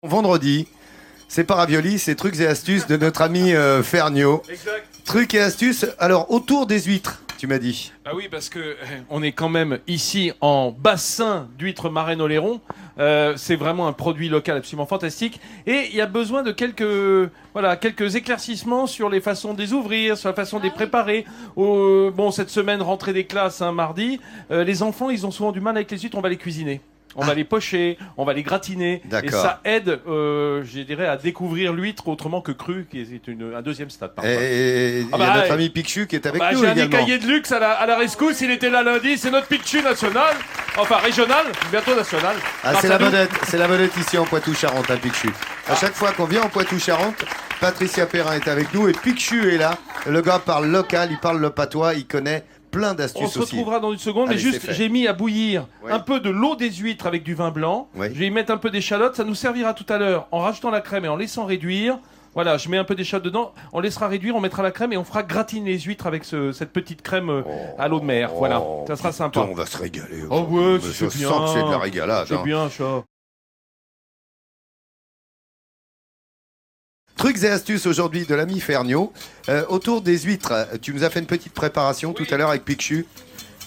Vendredi, c'est pas ravioli, c'est trucs et astuces de notre ami Ferniaud. Exact. Trucs et astuces, alors autour des huîtres, tu m'as dit. Ah oui, parce que on est quand même ici en bassin d'huîtres marraines Oléron. C'est vraiment un produit local absolument fantastique. Et il y a besoin de quelques éclaircissements sur les façons de les ouvrir, sur la façon de les préparer. Bon, cette semaine, rentrée des classes, mardi, les enfants, ils ont souvent du mal avec les huîtres, on va les cuisiner. On va les pocher, on va les gratiner, et ça aide, je dirais, à découvrir l'huître autrement que crue, qui est un deuxième stade. Et il y a notre ami Pichu qui est avec nous j'ai un également. cahier de luxe à la rescousse, il était là lundi, c'est notre Pichu national, enfin régional, bientôt national. Ah, c'est la vedette ici en Poitou-Charentes, Pichu. À chaque fois qu'on vient en Poitou-Charentes, Patricia Perrin est avec nous et Pichu est là. Le gars parle local, il parle le patois, il connaît plein d'astuces aussi. On se retrouvera dans une seconde, mais juste, j'ai mis à bouillir un peu de l'eau des huîtres avec du vin blanc. Je vais y mettre un peu d'échalote, ça nous servira tout à l'heure en rajoutant la crème et en laissant réduire. Voilà, je mets un peu d'échalote dedans, on laissera réduire, on mettra la crème et on fera gratiner les huîtres avec cette petite crème à l'eau de mer. Voilà, ça sera sympa. On va se régaler. Oh ouais, je sens que c'est de la régalade. C'est bien, ça. Trucs et astuces aujourd'hui de l'ami Ferniaud. Autour des huîtres, tu nous as fait une petite préparation tout à l'heure avec Pichu.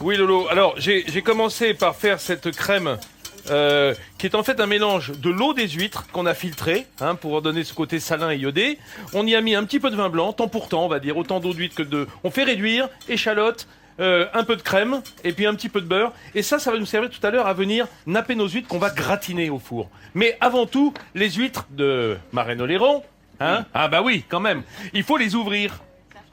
Oui, Lolo. Alors, j'ai commencé par faire cette crème qui est en fait un mélange de l'eau des huîtres qu'on a filtrée pour donner ce côté salin et iodé. On y a mis un petit peu de vin blanc, temps pour temps, on va dire, autant d'eau d'huître que de... On fait réduire, échalote, un peu de crème et puis un petit peu de beurre. Et ça va nous servir tout à l'heure à venir napper nos huîtres qu'on va gratiner au four. Mais avant tout, les huîtres de Marraine Oléron, ah bah oui, quand même. Il faut les ouvrir.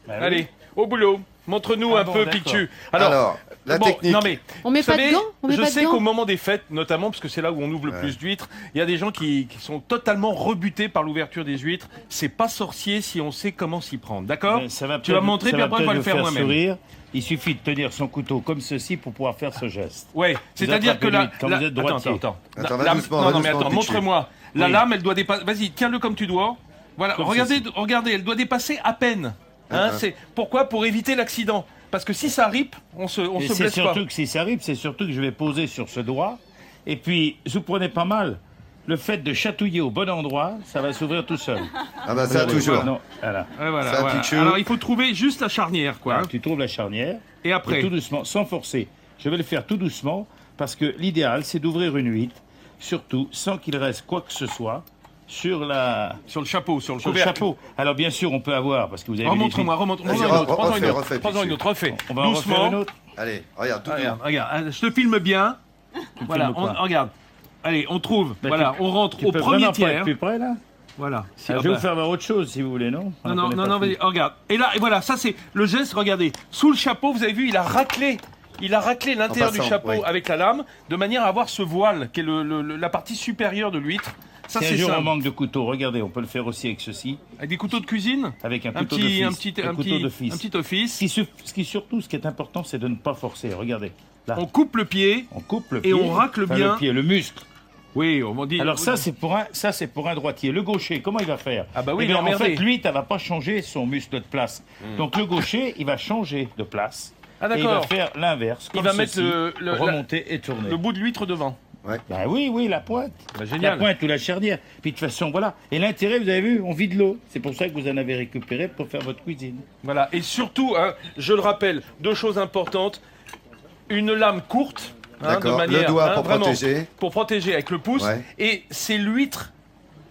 Allez, au boulot. Montre-nous un peu, Pichu. Alors, la technique. Non mais, on met pas de gants. Je sais qu'au moment des fêtes, notamment parce que c'est là où on ouvre le plus d'huîtres, il y a des gens qui sont totalement rebutés par l'ouverture des huîtres. C'est pas sorcier si on sait comment s'y prendre, d'accord? Tu vas montrer, puis après on va le faire moi-même. Il suffit de tenir son couteau comme ceci pour pouvoir faire ce geste. Ouais, c'est-à-dire que là, quand vous êtes droitier. Attends, va doucement, non, mais attends, montre-moi. La lame, elle doit dépasser. Vas-y, tiens-le comme tu dois. Voilà, regardez, elle doit dépasser à peine. C'est pourquoi? Pour éviter l'accident. Parce que si ça ripe, on se blesse pas. Surtout que si ça ripe, c'est surtout que je vais poser sur ce doigt. Et puis, vous prenez pas mal. Le fait de chatouiller au bon endroit, ça va s'ouvrir tout seul. Ah bah ça, toujours. Non, voilà. Ça, alors, il faut trouver juste la charnière, quoi. Voilà, tu trouves la charnière. Et après, tout doucement, sans forcer. Je vais le faire tout doucement, parce que l'idéal, c'est d'ouvrir une huître, surtout sans qu'il reste quoi que ce soit sur le chapeau, sur le chapeau. Alors bien sûr, on peut avoir, parce que vous avez remonte-moi prends-en une autre, refais. On va en refaire une autre. Allez, regarde, tout regarde, je te filme bien. Voilà, regarde. Allez, on trouve. Voilà, on rentre au premier tiers. Plus près là. Voilà. Je vais vous faire voir autre chose si vous voulez, non? Non, regarde. Et là, et voilà, ça c'est le geste. Regardez, sous le chapeau, vous avez vu, il a raclé l'intérieur du chapeau avec la lame, de manière à avoir ce voile qui est la partie supérieure de l'huître. Ça, si un jour on manque de couteau, regardez, on peut le faire aussi avec ceci. Avec des couteaux de cuisine? Avec un couteau d'office. Un petit office. Ce qui est important, c'est de ne pas forcer. Regardez. Là. On coupe le pied. Et on racle bien. Le pied, le muscle. Oui, on dit. Alors ça, c'est pour un droitier. Le gaucher, comment il va faire? Ah bah oui, en fait, lui, ça va pas changer son muscle de place. Donc le gaucher, il va changer de place. Ah d'accord. Et il va faire l'inverse. Il va mettre remonter et tourner. Le bout de l'huître devant. Ouais. Bah oui, la pointe. Bah, génial. La pointe ou la charnière. Puis de toute façon, voilà. Et l'intérêt, vous avez vu, on vide l'eau. C'est pour ça que vous en avez récupéré pour faire votre cuisine. Voilà. Et surtout, je le rappelle, deux choses importantes. Une lame courte, de manière, le doigt pour vraiment, protéger. Pour protéger avec le pouce. Ouais. Et c'est l'huître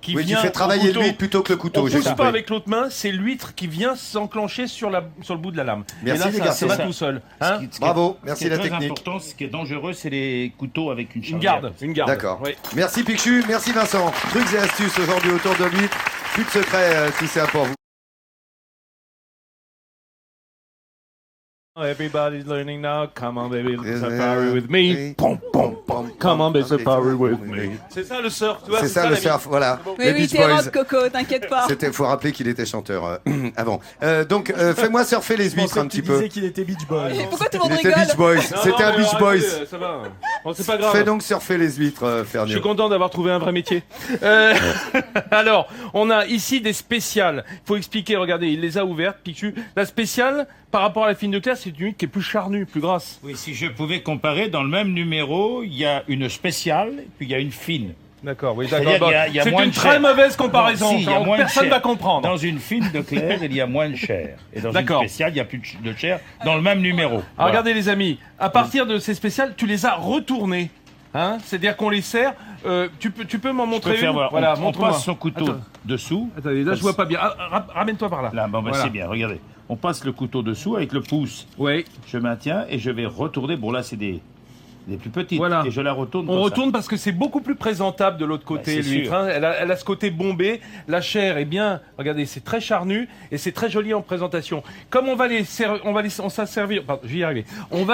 qui vient. Tu fais travailler l'huître plutôt que le couteau. On ne pousse pas avec l'autre main, c'est l'huître qui vient s'enclencher sur le bout de la lame. Merci, et là, ça va tout seul. Bravo, merci la technique. Ce qui est très important, ce qui est dangereux, c'est les couteaux avec une charnière. Une garde. D'accord. Oui. Merci Pichu, merci Vincent. Trucs et astuces aujourd'hui autour de l'huître. Plus de secret, tout ça pour vous. Everybody's learning now. Come on, baby, safari with me. Pom, pom, pom. Come on, baby, safari with me. C'est ça le surf, tu vois. C'est ça le surf, voilà. Oui, t'es rock, Coco, t'inquiète pas. Faut rappeler qu'il était chanteur avant. Donc, fais-moi surfer les huîtres un petit peu. Tu disais qu'il était Beach Boy. Pourquoi tout le monde rigole? rigole? Beach Boys. C'était un Beach Boys. Ça va. Bon, c'est pas grave. Fais donc surfer les huîtres, Ferniaud. Je suis content d'avoir trouvé un vrai métier. Alors, on a ici des spéciales. Il faut expliquer, regardez, il les a ouvertes, Pichu. La spéciale, par rapport à la fine de classe, c'est une huître qui est plus charnue, plus grasse. Oui, si je pouvais comparer, dans le même numéro, il y a une spéciale, puis il y a une fine. D'accord, oui, C'est-à-dire d'accord. qu'il y a C'est moins une de très chair. mauvaise comparaison. Non, si, il y a moins de Personne ne chair. va comprendre. Dans une fine de Claire, il y a moins de chair. Et dans une D'accord. spéciale, il n'y a plus de chair dans le même numéro. Alors, Voilà. regardez les amis, à partir de ces spéciales, tu les as retournées. Hein, c'est-à-dire qu'on les sert. Tu peux m'en Je montrer peux faire, une voilà. Voilà, On montre-moi. passe son couteau Attends. dessous. Attendez, là je vois pas bien. Ramène-toi par là. Là, bon, ben, Voilà. c'est bien, regardez. On passe le couteau dessous avec le pouce. Oui. Je maintiens et je vais retourner. Bon, là, c'est des plus petites. Voilà. Et je la retourne. On comme ça. retourne parce que c'est beaucoup plus présentable de l'autre côté, Bah, c'est l'huître. sûr. Hein. Elle a ce côté bombé. La chair est bien. Regardez, c'est très charnu et c'est très joli en présentation. Comme on va on s'en servir. Pardon, je vais y arriver. On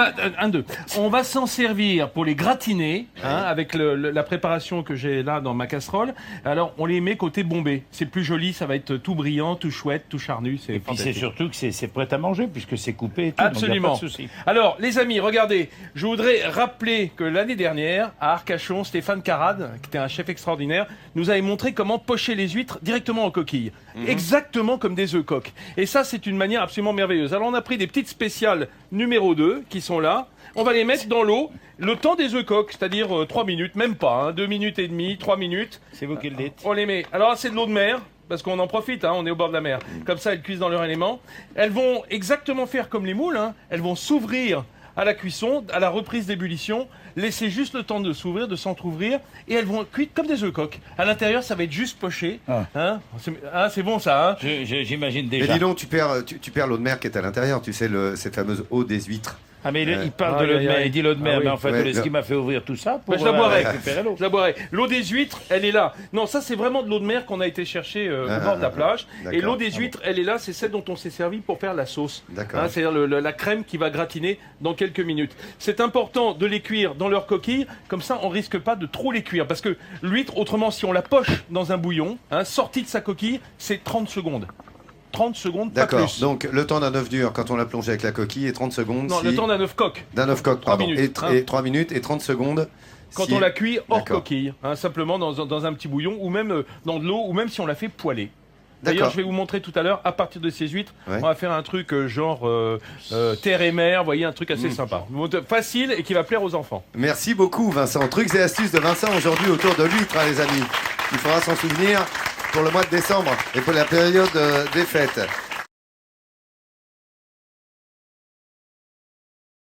va s'en servir pour les gratiner, hein, avec la préparation que j'ai là dans ma casserole. Alors, on les met côté bombé. C'est plus joli. Ça va être tout brillant, tout chouette, tout charnu. C'est Et puis c'est fantastique. surtout que c'est prêt à manger puisque c'est coupé et tout. donc il y a Absolument. pas de souci. Alors, les amis, regardez, je voudrais rappeler que l'année dernière, à Arcachon, Stéphane Carade, qui était un chef extraordinaire, nous avait montré comment pocher les huîtres directement en coquille. Exactement comme des œufs coques. Et ça, c'est une manière absolument merveilleuse. Alors, on a pris des petites spéciales numéro 2 qui sont là. On va les mettre dans l'eau le temps des œufs coques, c'est-à-dire 3 minutes, même pas, hein, 2 minutes et demie, 3 minutes. C'est vous qui le dites. On les met. Alors, c'est de l'eau de mer. Parce qu'on en profite, hein, on est au bord de la mer. Comme ça, elles cuisent dans leur élément. Elles vont exactement faire comme les moules. Hein. Elles vont s'ouvrir à la cuisson, à la reprise d'ébullition, laisser juste le temps de s'ouvrir, de s'entrouvrir, et elles vont cuire comme des œufs coques. À l'intérieur, ça va être juste poché. Ah. Hein. C'est bon ça. Hein. J'imagine Mais déjà. dis donc, tu perds l'eau de mer qui est à l'intérieur, tu sais, cette fameuse eau des huîtres. Ah mais il parle de Aïe, l'eau de aïe, mer, aïe. il dit l'eau de mer, Ah oui. mais en fait, Ouais, ce qui m'a fait ouvrir tout ça pour Ben, je la boirai. récupérer l'eau. Je la boirai. L'eau des huîtres, elle est là. Non, ça c'est vraiment de l'eau de mer qu'on a été chercher au bord de la plage. d'accord. Et l'eau des huîtres, elle est là, c'est celle dont on s'est servi pour faire la sauce. D'accord. Hein, c'est-à-dire la crème qui va gratiner dans quelques minutes. C'est important de les cuire dans leur coquille, comme ça on risque pas de trop les cuire. Parce que l'huître, autrement, si on la poche dans un bouillon, hein, sortie de sa coquille, c'est 30 secondes. 30 secondes, pas D'accord, plus. donc le temps d'un œuf dur quand on l'a plongé avec la coquille et 30 secondes Non, si... le temps d'un œuf coq. D'un œuf coq, 3 pardon. minutes, hein. Et 3 minutes et 30 secondes Quand si- on la cuit hors D'accord. coquille, hein, simplement dans un petit bouillon, ou même dans de l'eau, ou même si on la fait poêler. D'ailleurs, D'accord. je vais vous montrer tout à l'heure, à partir de ces huîtres, Ouais. on va faire un truc genre terre et mer, vous voyez, un truc assez sympa. Facile et qui va plaire aux enfants. Merci beaucoup Vincent. Trucs et astuces de Vincent aujourd'hui autour de l'huître, hein, les amis. Il faudra s'en souvenir pour le mois de décembre et pour la période des fêtes.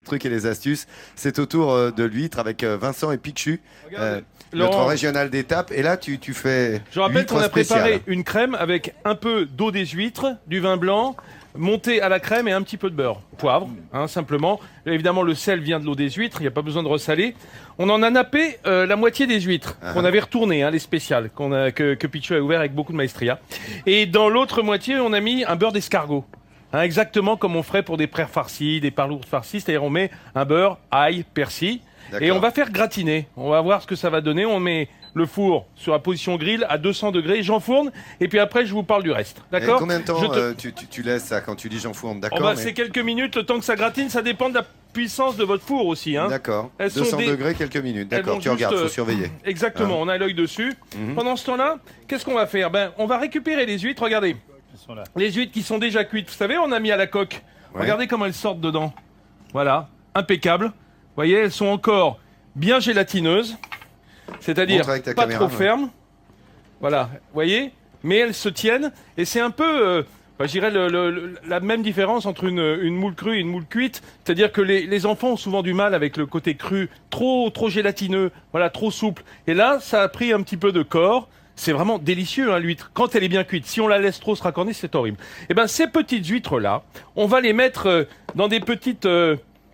Trucs et les astuces, c'est autour de l'huître avec Vincent et Pichu, Regardez, notre Laurent, régional d'étape. Et là, tu fais je rappelle huître qu'on a spéciale. préparé une crème avec un peu d'eau des huîtres, du vin blanc, monté à la crème et un petit peu de beurre. Poivre, hein, simplement. Évidemment, le sel vient de l'eau des huîtres, il n'y a pas besoin de ressaler. On en a nappé la moitié des huîtres, qu'on avait retournées, hein, les spéciales, que Pichu a ouvert avec beaucoup de maestria. Et dans l'autre moitié, on a mis un beurre d'escargot. Hein, exactement comme on ferait pour des prères farcis, des parlours farcis, c'est-à-dire on met un beurre, ail, persil, et on va faire gratiner. On va voir ce que ça va donner. On met le four sur la position grill à 200 degrés, j'enfourne, et puis après je vous parle du reste. Et D'accord? combien de temps Je te- tu laisses ça quand tu dis j'enfourne? Oh D'accord, bah, mais- c'est quelques minutes, le temps que ça gratine, ça dépend de la puissance de votre four aussi. Hein. D'accord. Elles sont 200 des- degrés, quelques minutes. Elles D'accord, vont tu regardes, juste, faut surveiller. Exactement, on a l'œil dessus. Pendant ce temps-là, qu'est-ce qu'on va faire? Ben, on va récupérer les huîtres, regardez. Elles sont là. Les huîtres qui sont déjà cuites, vous savez, on a mis à la coque. Ouais. Regardez comment elles sortent dedans. Voilà, impeccable. Vous voyez, elles sont encore bien gélatineuses, c'est-à-dire Montre avec ta pas caméra, trop ouais. fermes. Voilà, vous voyez, mais elles se tiennent et c'est un peu, je dirais, la même différence entre une moule crue et une moule cuite. C'est-à-dire que les enfants ont souvent du mal avec le côté cru, trop gélatineux, voilà, trop souple. Et là, ça a pris un petit peu de corps. C'est vraiment délicieux, hein, l'huître, quand elle est bien cuite. Si on la laisse trop se racorner, c'est horrible. Et ben, ces petites huîtres-là, on va les mettre dans des petites...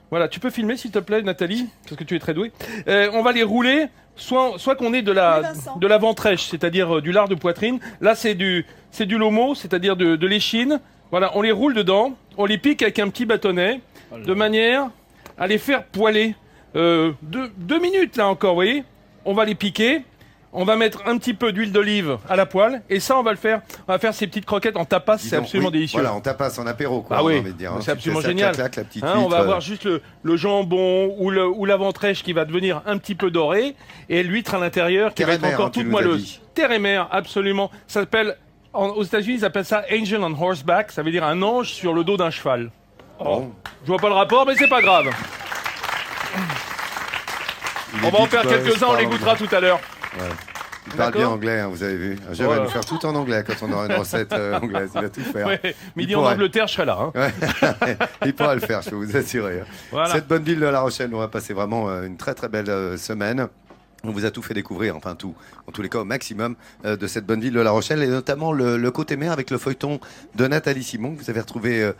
voilà, tu peux filmer, s'il te plaît, Nathalie, parce que tu es très douée. On va les rouler, soit qu'on ait de la ventrèche, c'est-à-dire du lard de poitrine. Là, c'est du lomo, c'est-à-dire de l'échine. Voilà, on les roule dedans, on les pique avec un petit bâtonnet, de manière à les faire poêler. 2 minutes, là encore, vous voyez. On va les piquer. On va mettre un petit peu d'huile d'olive à la poêle et ça on va faire ces petites croquettes en tapas, Dis c'est donc, absolument oui, délicieux. Voilà, on tapasse en apéro, quoi. Ah on a oui, envie de dire, hein. c'est Tu absolument fais ça, génial. clac, clac, la petite Hein, on va huître, avoir juste le jambon ou la ventrèche qui va devenir un petit peu doré et l'huître à l'intérieur qui Terre va et être mer, encore hein, tu toute nous as moelleuse. dit. Terre et mer, absolument. Ça s'appelle aux États-Unis, ils appellent ça Angel on Horseback, ça veut dire un ange sur le dos d'un cheval. Bon. Je vois pas le rapport, mais c'est pas grave. Il On est va en vite faire buzz, quelques-uns, on les pardon. goûtera tout à l'heure. Il parle bien D'accord. anglais, hein, vous avez vu. Un jour, il va nous faire tout en anglais quand on aura une recette anglaise. Il va tout faire. Ouais, midi Il en pourrait. Angleterre, je serai là. Hein. Ouais. Il pourra le faire, je peux vous assurer. Voilà. Cette bonne ville de La Rochelle, on va passer vraiment une très très belle semaine. On vous a tout fait découvrir, enfin tout, en tous les cas au maximum, de cette bonne ville de La Rochelle, et notamment le côté mer avec le feuilleton de Nathalie Simon, que vous avez retrouvé.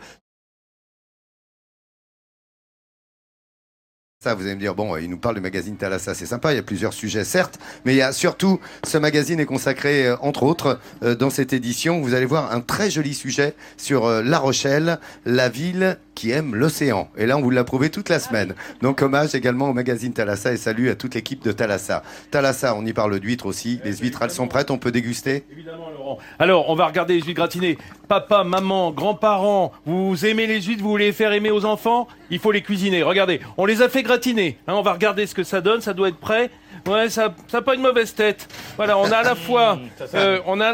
Ça, vous allez me dire, bon, il nous parle du magazine Thalassa, c'est sympa, il y a plusieurs sujets, certes, mais il y a surtout, ce magazine est consacré, entre autres, dans cette édition, vous allez voir un très joli sujet sur La Rochelle, la ville qui aime l'océan. Et là, on vous l'a prouvé toute la semaine. Donc, hommage également au magazine Thalassa et salut à toute l'équipe de Thalassa. Thalassa, on y parle d'huîtres aussi. Les huîtres, elles sont prêtes, on peut déguster? Évidemment, Laurent. Alors, on va regarder les huîtres gratinées. Papa, maman, grands-parents, vous aimez les huîtres, vous voulez les faire aimer aux enfants? Il faut les cuisiner. Regardez, on les a fait gratiner. Hein, on va regarder ce que ça donne, ça doit être prêt. Ouais, ça a pas une mauvaise tête. Voilà, on a à la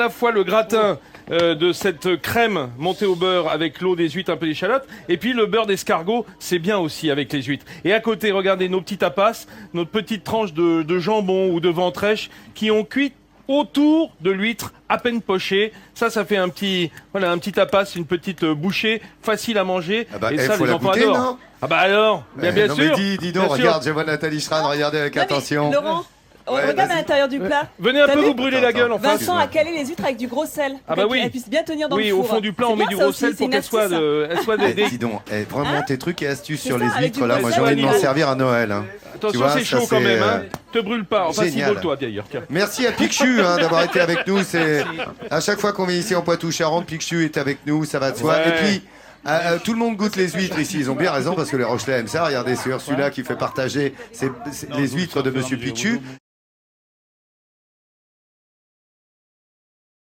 fois le gratin de cette crème montée au beurre avec l'eau des huîtres, un peu d'échalote, et puis le beurre d'escargot, c'est bien aussi avec les huîtres. Et à côté, regardez nos petits tapas, notre petite tranche de jambon ou de ventrèche qui ont cuit autour de l'huître à peine pochée. Ça fait un petit tapas, une petite bouchée, facile à manger. Ah bah, et ça, faut les la enfants goûter, adorent. non? Ah bah alors, bien Non, sûr. mais dis bien donc, sûr. regarde, je vois Nathalie Schran, regardez avec Non, mais, attention. Laurent, Ouais, regarde vas-y. à l'intérieur du plat. Venez un T'as peu vu vous brûler la gueule en face. Vincent a calé les huîtres avec du gros sel. Ah bah pour oui. qu'elles puissent bien tenir dans Oui, le four. au fond du plat, C'est on met bien, du ça gros aussi, sel c'est pour une qu'elle soit, astuce, des... Dis donc, vraiment tes trucs et astuces C'est sur ça, les avec huîtres, du là, gros moi sel, j'ai envie de m'en ouais. servir à Noël. Hein. Attention, Tu vois, c'est ça, chaud quand c'est, même. Hein. Te brûle pas. Enfin, si, génial. brûle-toi d'ailleurs. Tiens. Merci à Picshu d'avoir été avec nous. C'est à chaque fois qu'on vient ici en Poitou-Charentes, Picshu est avec nous, ça va de soi. Ouais. Et puis tout le monde goûte les huîtres ici. Ils ont bien raison parce que les Rochelais aiment ça. Regardez, c'est Ursula qui fait partager les huîtres de Monsieur Picshu.